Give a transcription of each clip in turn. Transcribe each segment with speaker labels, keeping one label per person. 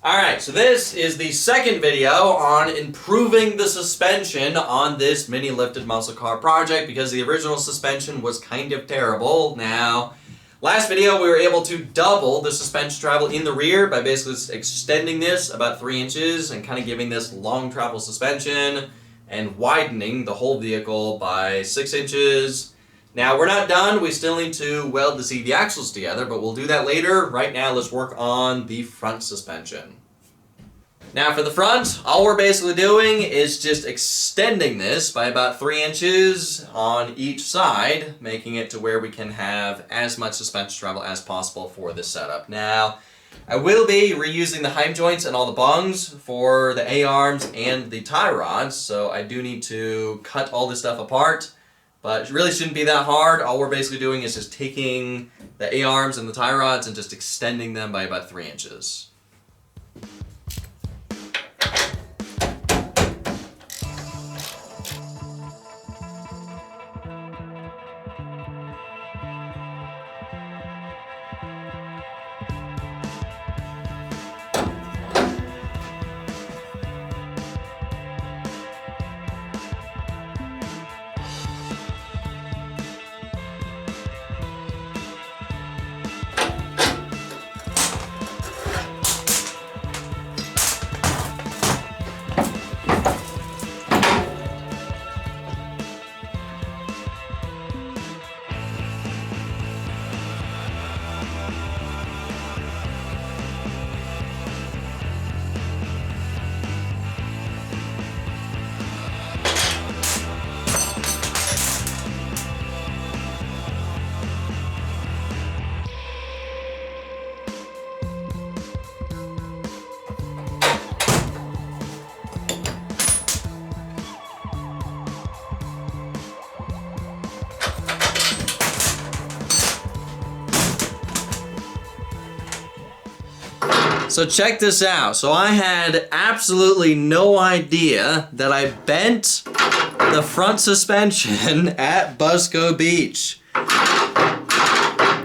Speaker 1: Alright, so this is the second video on improving the suspension on this mini lifted muscle car project because the original suspension was kind of terrible. Now, last video we were able to double the suspension travel in the rear by basically extending this about 3 inches and kind of giving this long travel suspension and widening the whole vehicle by 6 inches. Now, we're not done. We still need to weld the CV axles together, but we'll do that later. Right now, let's work on the front suspension. Now, for the front, all we're basically doing is just extending this by about 3 inches on each side, making it to where we can have as much suspension travel as possible for this setup. Now, I will be reusing the heim joints and all the bungs for the A-arms and the tie rods, so I do need to cut all this stuff apart. But it really shouldn't be that hard. All we're basically doing is just taking the A-arms and the tie rods and just extending them by about 3 inches. So check this out. So I had absolutely no idea that I bent the front suspension at Busco Beach.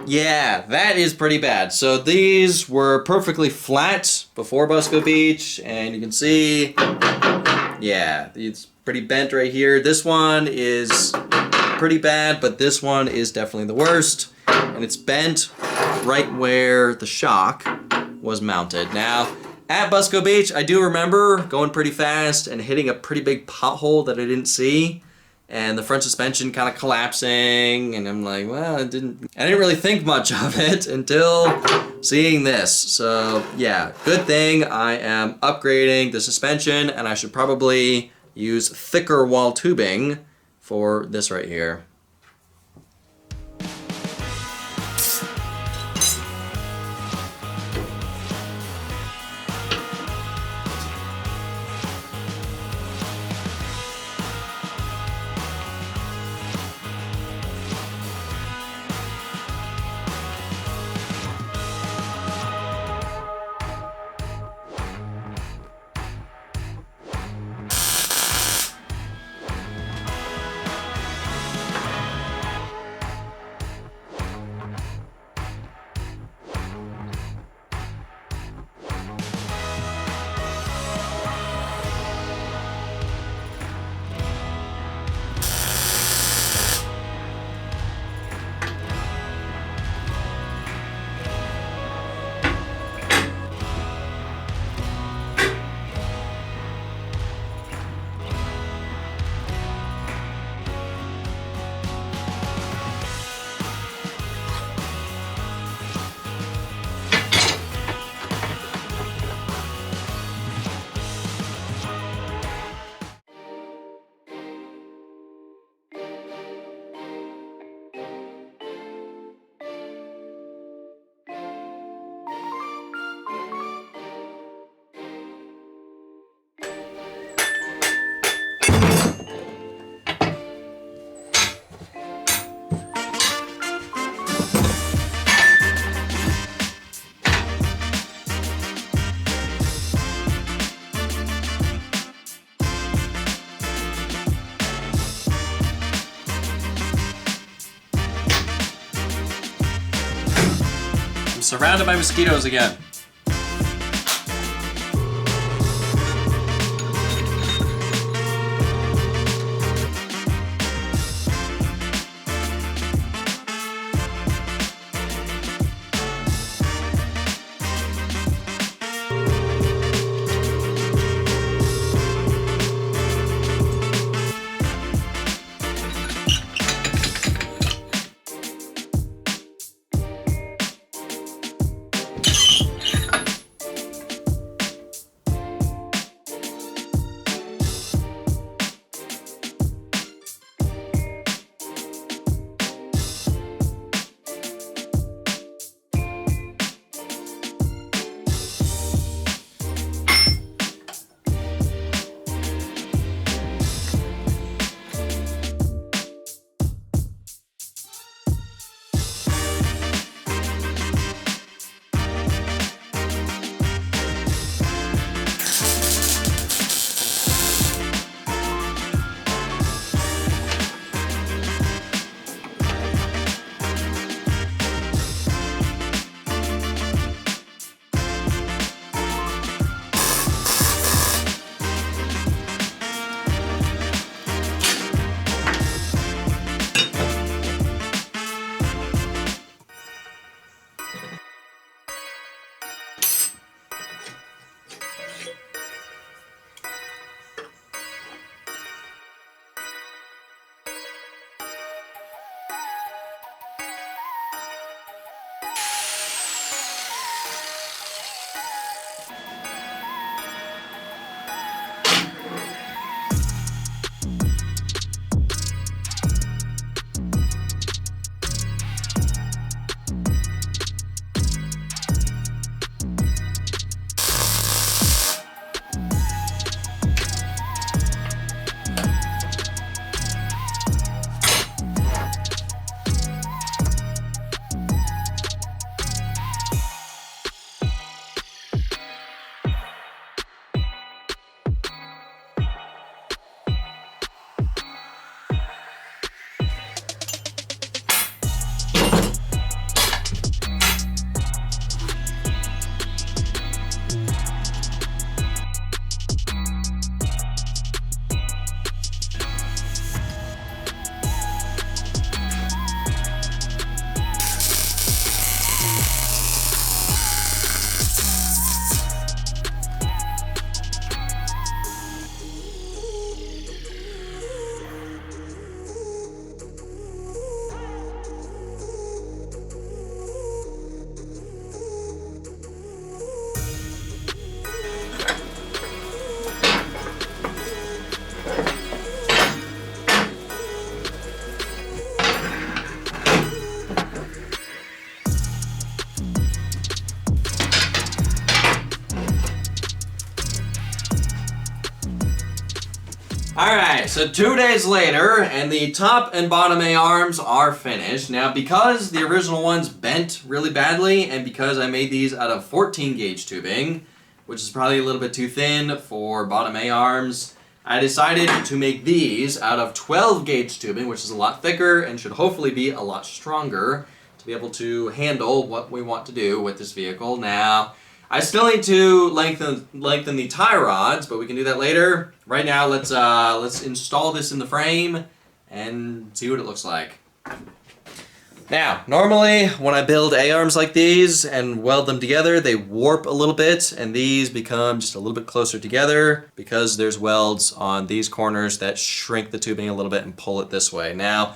Speaker 1: Yeah, that is pretty bad. So these were perfectly flat before Busco Beach, and you can see, yeah, it's pretty bent right here. This one is pretty bad, but this one is definitely the worst, and it's bent right where the shock was mounted. Now, at Busco Beach, I do remember going pretty fast and hitting a pretty big pothole that I didn't see, and the front suspension kind of collapsing, and I'm like, well, I didn't really think much of it until seeing this. So yeah, good thing I am upgrading the suspension, and I should probably use thicker wall tubing for this right here. surrounded by mosquitoes again. Alright, so 2 days later, and the top and bottom A-arms are finished. Now, because the original ones bent really badly, and because I made these out of 14 gauge tubing, which is probably a little bit too thin for bottom A-arms, I decided to make these out of 12 gauge tubing, which is a lot thicker and should hopefully be a lot stronger to be able to handle what we want to do with this vehicle. Now, I still need to lengthen the tie rods, but we can do that later. Right now, let's install this in the frame and see what it looks like. Now, normally when I build A-arms like these and weld them together, they warp a little bit, and these become just a little bit closer together because there's welds on these corners that shrink the tubing a little bit and pull it this way. Now,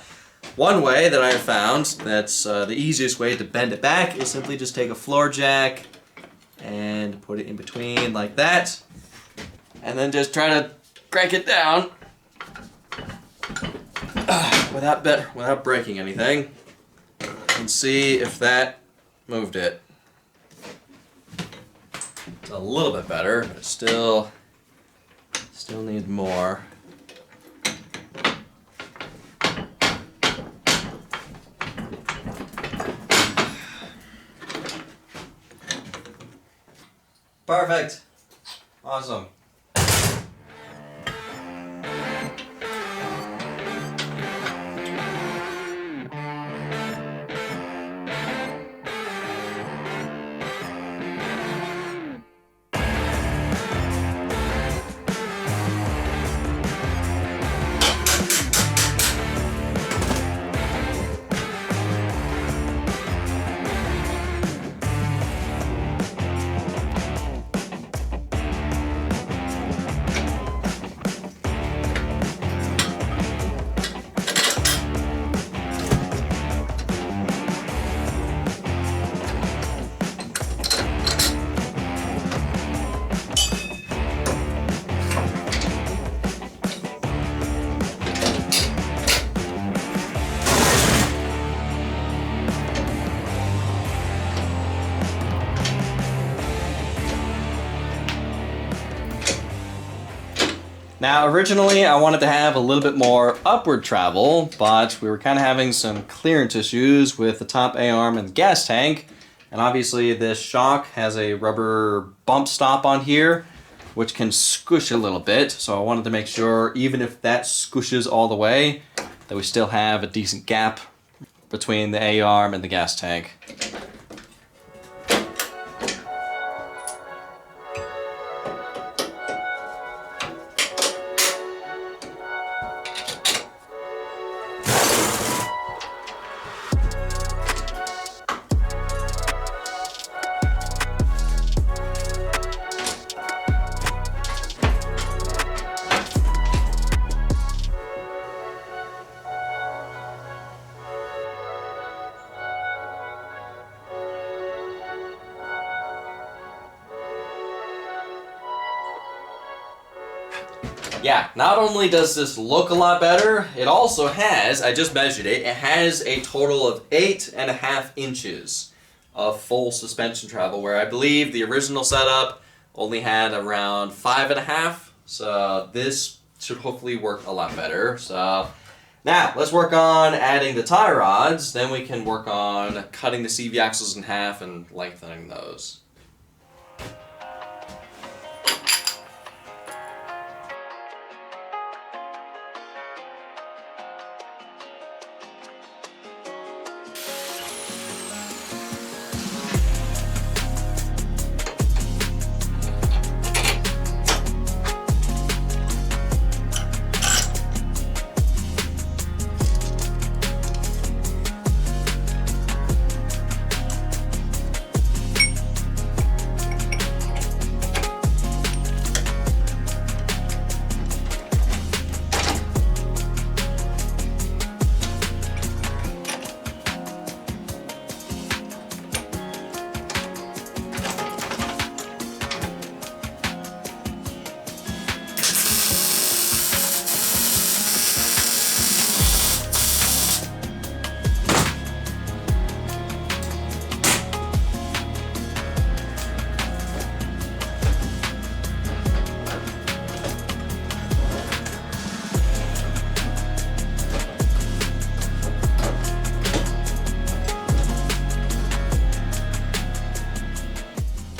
Speaker 1: one way that I have found that's the easiest way to bend it back is simply just take a floor jack and put it in between like that, and then just try to crank it down without breaking anything, and see if that moved it. It's a little bit better, but it still needs more. Perfect. Awesome. Now, originally I wanted to have a little bit more upward travel, but we were kind of having some clearance issues with the top A-arm and the gas tank. And obviously this shock has a rubber bump stop on here, which can squish a little bit. So I wanted to make sure, even if that squishes all the way, that we still have a decent gap between the A-arm and the gas tank. Yeah, not only does this look a lot better, it also has, I just measured it, it has a total of 8.5 inches of full suspension travel, where I believe the original setup only had around 5.5, so this should hopefully work a lot better. So now, let's work on adding the tie rods, then we can work on cutting the CV axles in half and lengthening those.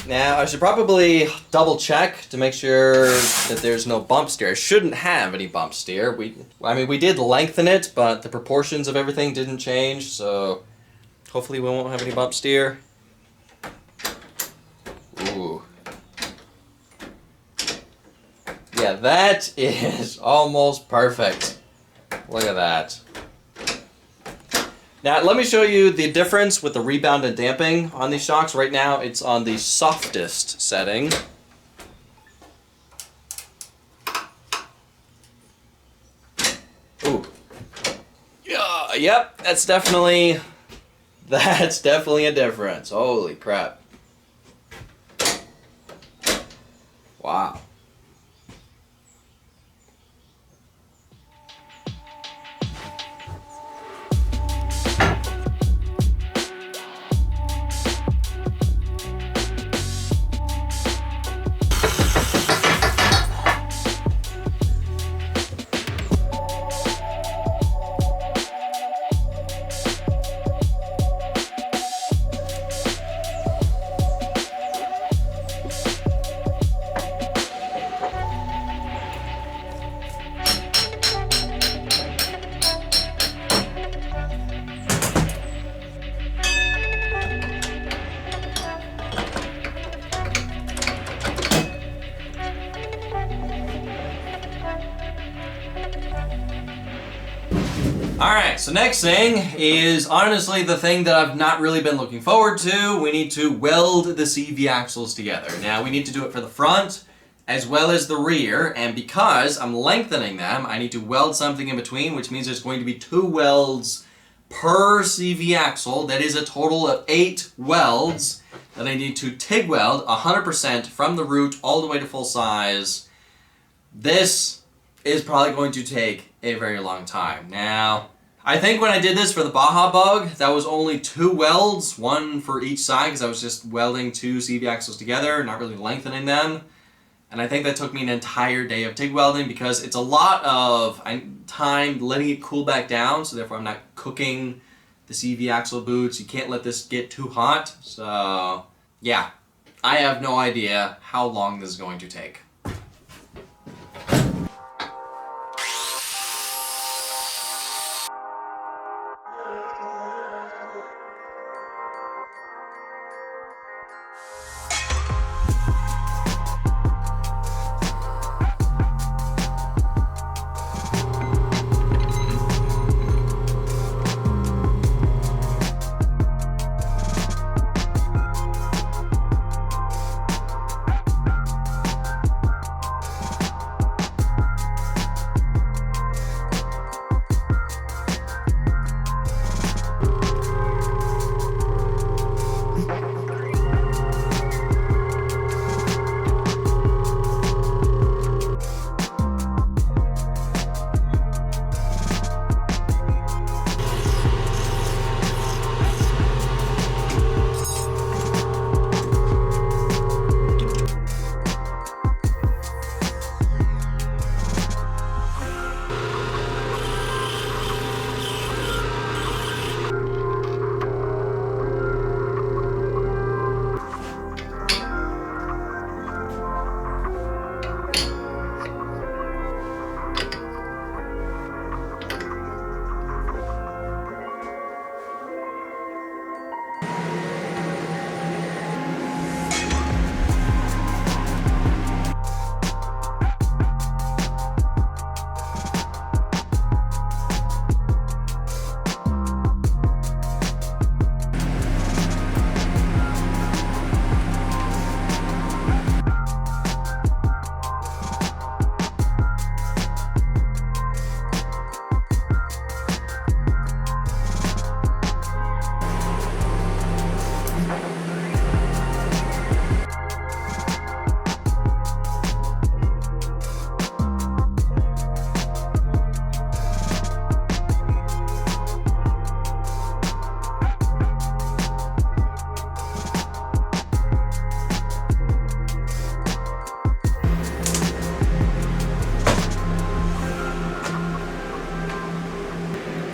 Speaker 1: Now, I should probably double check to make sure that there's no bump steer. I shouldn't have any bump steer. I mean, we did lengthen it, but the proportions of everything didn't change, so hopefully we won't have any bump steer. Ooh. Yeah, that is almost perfect. Look at that. Now, let me show you the difference with the rebound and damping on these shocks. Right now, it's on the softest setting. Ooh. Yeah, yep, that's definitely a difference. Holy crap. Wow. Alright, so next thing is honestly the thing that I've not really been looking forward to. We need to weld the CV axles together. Now, we need to do it for the front as well as the rear, and because I'm lengthening them, I need to weld something in between, which means there's going to be 2 welds per CV axle. That is a total of 8 welds that I need to TIG weld 100% from the root all the way to full size. This is probably going to take a very long time. Now, I think when I did this for the Baja Bug, that was only 2 welds, 1 for each side, because I was just welding 2 CV axles together, not really lengthening them. And I think that took me an entire day of TIG welding because it's a lot of time letting it cool back down, so therefore I'm not cooking the CV axle boots. You can't let this get too hot. So, yeah, I have no idea how long this is going to take.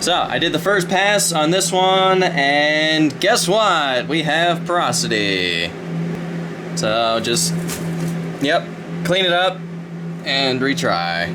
Speaker 1: So, I did the first pass on this one, and guess what? We have porosity. So just, yep, clean it up and retry.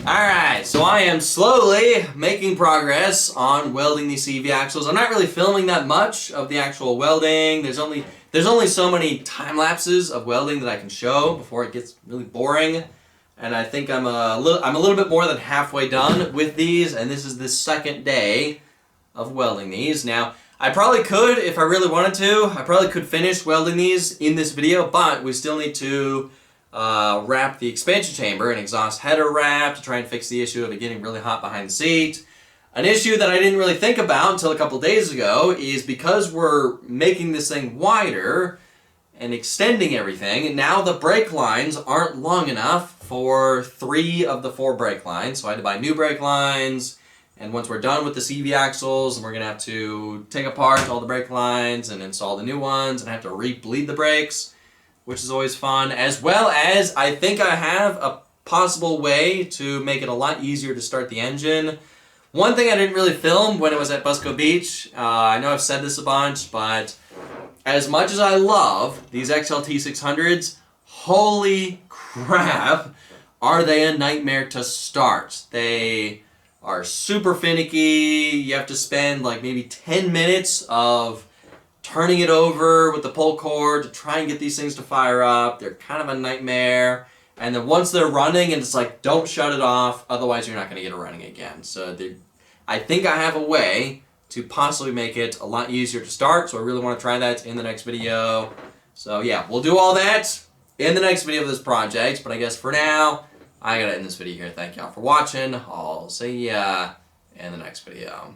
Speaker 1: Alright, so I am slowly making progress on welding these CV axles. I'm not really filming that much of the actual welding. There's only so many time lapses of welding that I can show before it gets really boring. And I think I'm a little bit more than halfway done with these, and this is the second day of welding these. Now, I probably could, if I really wanted to, I probably could finish welding these in this video, but we still need to wrap the expansion chamber and exhaust header wrap to try and fix the issue of it getting really hot behind the seat. An issue that I didn't really think about until a couple days ago is because we're making this thing wider and extending everything, and now the brake lines aren't long enough for 3 of the 4 brake lines, so I had to buy new brake lines. And once we're done with the CV axles, we're going to have to take apart all the brake lines and install the new ones and have to re-bleed the brakes, which is always fun, as well as I think I have a possible way to make it a lot easier to start the engine. One thing I didn't really film when it was at Busco Beach, I know I've said this a bunch, but as much as I love these XLT 600s, holy crap, are they a nightmare to start. They are super finicky. You have to spend like maybe 10 minutes of turning it over with the pull cord to try and get these things to fire up. They're kind of a nightmare. And then once they're running, and it's like, don't shut it off, otherwise you're not going to get it running again. So I think I have a way to possibly make it a lot easier to start, so I really want to try that in the next video. So yeah, we'll do all that in the next video of this project, but I guess for now, I gotta end this video here. Thank y'all for watching. I'll see ya in the next video.